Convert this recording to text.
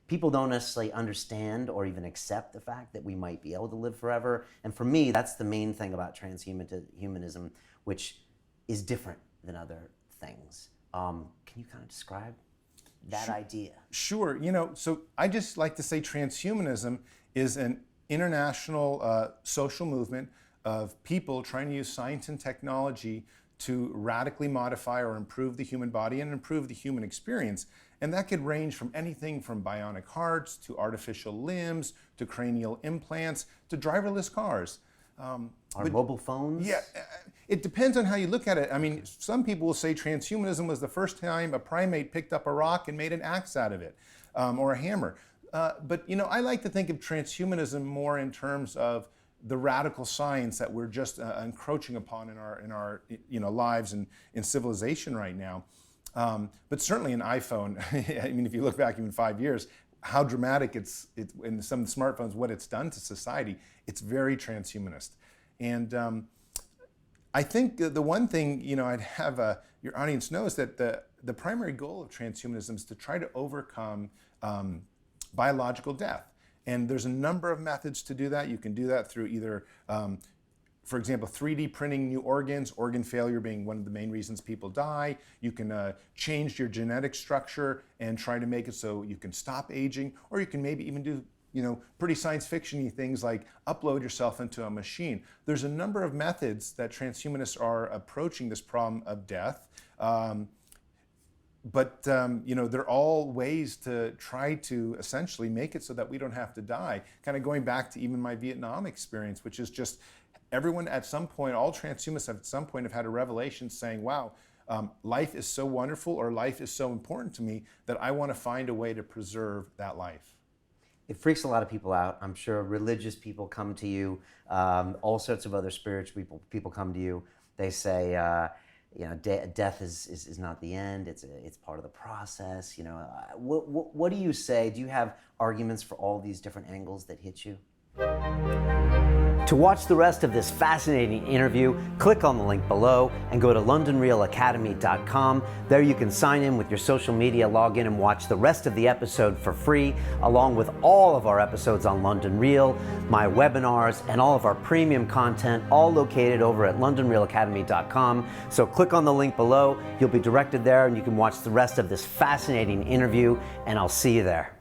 people don't necessarily understand or even accept the fact that we might be able to live forever. And for me, that's the main thing about transhumanism, which is different than other things. Can you kind of describe that idea? Sure. You know, so I just like to say transhumanism is an international social movement of people trying to use science and technology to radically modify or improve the human body and improve the human experience. And that could range from anything from bionic hearts to artificial limbs to cranial implants to driverless cars. Mobile phones? Yeah, it depends on how you look at it. I mean, some people will say transhumanism was the first time a primate picked up a rock and made an axe out of it, or a hammer. But you know, I like to think of transhumanism more in terms of the radical science that we're just encroaching upon in our lives and in civilization right now. But certainly an iPhone, I mean, if you look back even 5 years, how dramatic it's in some of the smartphones, what it's done to society, it's very transhumanist. And I think the one thing, you know, I'd have your audience knows that the primary goal of transhumanism is to try to overcome biological death. And there's a number of methods to do that. You can do that through either, for example, 3D printing new organs, organ failure being one of the main reasons people die. You can change your genetic structure and try to make it so you can stop aging, or you can maybe even do, you know, pretty science fiction-y things like upload yourself into a machine. There's a number of methods that transhumanists are approaching this problem of death. But you know, they're all ways to try to essentially make it so that we don't have to die. Kind of going back to even my Vietnam experience, which is just everyone at some point, all transhumanists at some point have had a revelation saying, wow, life is so wonderful, or life is so important to me that I want to find a way to preserve that life. It freaks a lot of people out. I'm sure religious people come to you, all sorts of other spiritual people come to you. They say, you know, death is not the end. It's part of the process. You know, what do you say? Do you have arguments for all these different angles that hit you? To watch the rest of this fascinating interview, click on the link below and go to londonrealacademy.com. There you can sign in with your social media, log in and watch the rest of the episode for free, along with all of our episodes on London Real, my webinars, and all of our premium content, all located over at londonrealacademy.com. So click on the link below, you'll be directed there and you can watch the rest of this fascinating interview, and I'll see you there.